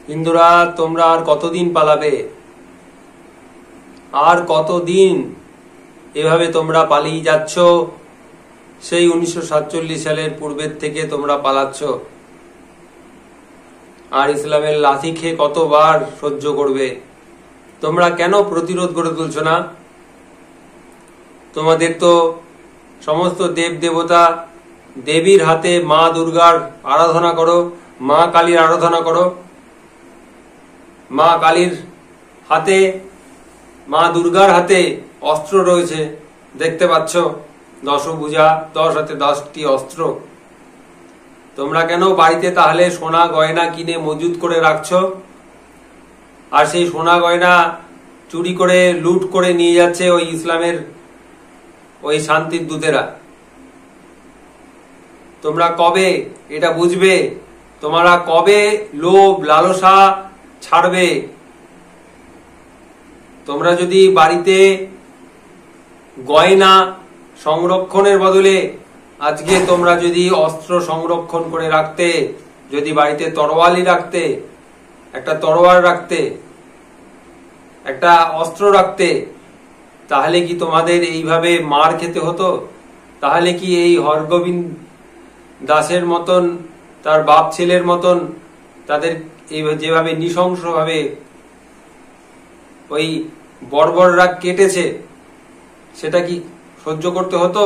হিন্দুরা তোমরা আর কতদিন পালাবে? আর কতদিন এভাবে তোমরা পালিয়ে যাচ্ছ? সেই 1947 সালের পূর্বের থেকে তোমরা পালাচ্ছ। আর ইসলামের লাথি খেয়ে কতবার সহ্য করবে? তোমরা কেন প্রতিরোধ গড়ে তুলছো না? তোমাদের তো সমস্ত দেব দেবতা দেবীর হাতে মা দুর্গার আরাধনা করো, মা কালীর আরাধনা করো। মা কালীর হাতে, মা দুর্গার হাতে অস্ত্র রয়েছে, দেখতে পাচ্ছ, দশভুজা, 10 হাতে 10টি অস্ত্র। তোমরা কেন বাড়িতে তাহলে সোনা গয়না কিনে মজুত করে রাখছো? আর সেই সোনা গয়না চুরি করে লুট করে নিয়ে যাচ্ছে ওই ইসলামের ওই শান্তির দূতেরা। তোমরা কবে এটা বুঝবে? তোমরা কবে লোভ লালসা ছাড়বে? তোমরা যদি বাড়িতে গয়না সংরক্ষণের বদলে আজকে তোমরা যদি অস্ত্র সংরক্ষণ করে রাখতে, যদি বাড়িতে তরোয়ালি রাখতে, একটা তরোয়াল রাখতে, একটা অস্ত্র রাখতে, তাহলে কি তোমাদের এইভাবে মার খেতে হতো? তাহলে কি এই হরগোবিন্দ দাসের মতন, তার বাপ ছেলের মতন তাদের যেভাবে নৃশংসভাবে ওই বর্বররা কেটেছে, সেটা কি সহ্য করতে হতো?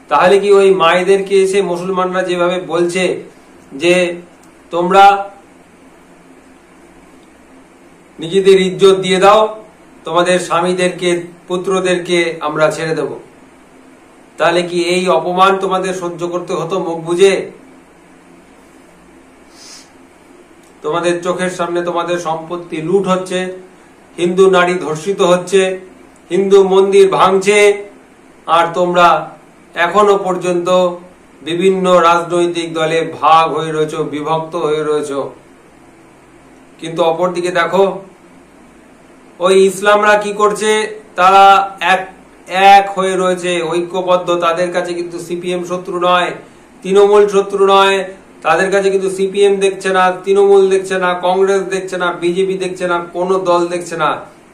তাহলে কি ওই মায়েদেরকে এসে মুসলমানরা যেভাবে বলছে যে তোমরা নিজেদের ইজ্জত দিয়ে দাও, তোমাদের স্বামীদেরকে পুত্রদেরকে আমরা ছেড়ে দেব, তাহলে কি এই অপমান তোমাদের সহ্য করতে হতো মুখ বুঝে? তোমাদের চোখের সামনে তোমাদের সম্পত্তি লুট হচ্ছে, হিন্দু নারী ধর্ষিত হচ্ছে, হিন্দু মন্দির ভাঙছে, আর তোমরা এখনো পর্যন্ত বিভিন্ন রাজনৈতিক দলে ভাগ হয়ে রয়েছ, বিভক্ত হয়ে রয়েছ। কিন্তু অপরদিকে দেখো ওই ইসলামরা কি করছে, তারা এক হয়ে রয়েছে, ঐক্যবদ্ধ। তাদের কাছে কিন্তু সিপিএম শত্রু নয়, তৃণমূল শত্রু নয়। তাদের কাছে কিন্তু সিপিএম দেখছে না, তৃণমূল দেখছে না, কংগ্রেস দেখছে না, বিজেপি দেখছে না, কোনো দল দেখছে না।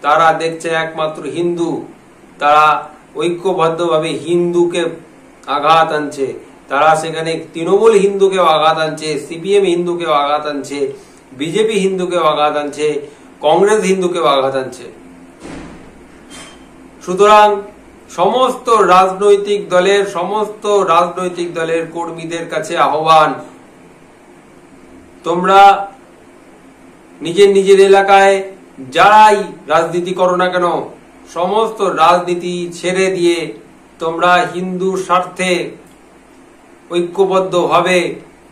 তারা দেখছে একমাত্র হিন্দু। তারা ঐক্যবদ্ধভাবে হিন্দুকে আঘাত আনছে। তারা সেখানে তৃণমূল হিন্দুকেও আঘাত আনছে, সিপিএম হিন্দুকেও আঘাত আনছে, বিজেপি হিন্দুকেও আঘাত আনছে, কংগ্রেস হিন্দুকেও আঘাত আনছে। সুতরাং সমস্ত রাজনৈতিক দলের কর্মীদের কাছে আহ্বান, তোমরা নিজের এলাকায় যারাই রাজনীতি করো না কেন, সমস্ত রাজনীতি ছেড়ে দিয়ে তোমরা হিন্দুর স্বার্থে ঐক্যবদ্ধভাবে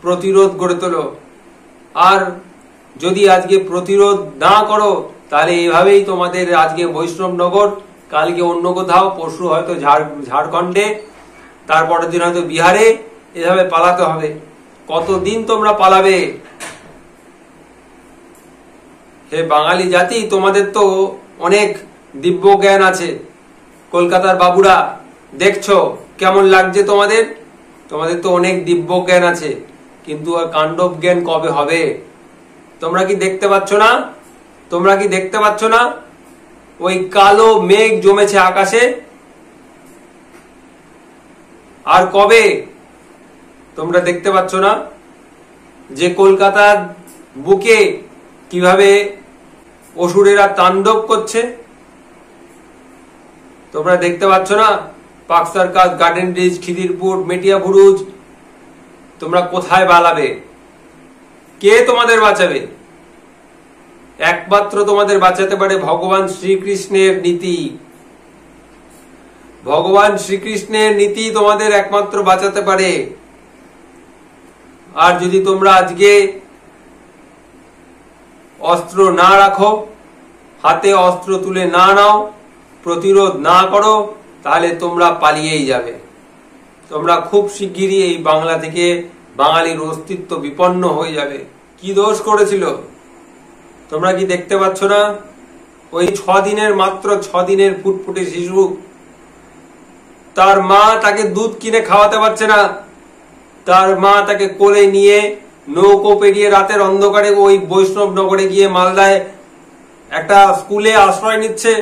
প্রতিরোধ গড়ে তোলো। আর যদি আজকে প্রতিরোধ না করো, তাহলে এভাবেই তোমাদের আজকে বৈষ্ণবনগর, কালকে অন্য কোথাও, পরশু হয়তো ঝাড়খণ্ডে, তারপরের দিন হয়তো বিহারে, এভাবে পালাতে হবে। কতদিন তোমরা পালাবে? হে বাঙালি জাতি, তোমাদের তো অনেক দিব্য জ্ঞান আছে। কলকাতার বাবুরা, দেখছো কেমন লাগছে তোমাদের? তোমাদের তো অনেক দিব্য জ্ঞান আছে, কিন্তু আর কাণ্ডব জ্ঞান কবে হবে? তোমরা কি দেখতে পাচ্ছ না? তোমরা কি দেখতে পাচ্ছ না ওই কালো মেঘ জমেছে আকাশে? আর কবে? তোমরা দেখতে পাচ্ছ না যে কলকাতার বুকে কিভাবে অসুরেরা তাণ্ডব করছে? তোমরা দেখতে পাচ্ছ না park circus, garden bridge, Khidirpur, Metia Buruz? তোমরা কোথায় পালাবে? কে তোমাদের বাঁচাবে? একমাত্র তোমাদের বাঁচাতে পারে ভগবান শ্রীকৃষ্ণের নীতি। ভগবান শ্রীকৃষ্ণের নীতি তোমাদের একমাত্র বাঁচাতে পারে। আর যদি তোমরা আজকে অস্ত্র না রাখো, হাতে অস্ত্র তুলে না নাও, প্রতিরোধ না করো, তাহলে তোমরা পালিয়েই যাবে। তোমরা খুব শিগগিরই এই বাংলা থেকে বাঙালির অস্তিত্ব বিপন্ন হয়ে যাবে। কি দোষ করেছিল? তোমরা কি দেখতে পাচ্ছ না? ওই মাত্র 6 দিনের ফুটফুটে শিশু, তার মা তাকে দুধ কিনে খাওয়াতে পারছে না, তার মা তাকে কোলে নিয়ে নৌকো পেরিয়ে রাতের অন্ধকারে ওই বৈষ্ণব নগরে গিয়ে মালদায় একটা স্কুলে আশ্রয় নিচ্ছে।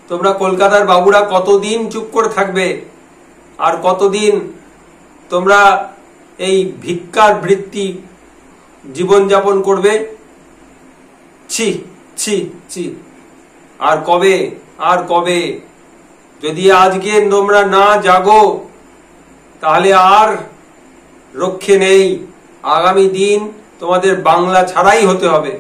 তোমরা কলকাতার বাবুরা কতদিন চুপ করে থাকবে, আর কতদিন তোমরা এই ভিক্ষার বৃত্তি জীবনযাপন করবে? ছি ছি ছি, আর কবে, আর কবে? যদি আজকে তোমরা না জাগো তাহলে আর রক্ষে নেই। আগামী দিন তোমাদের বাংলা ছাড়াই হতে হবে।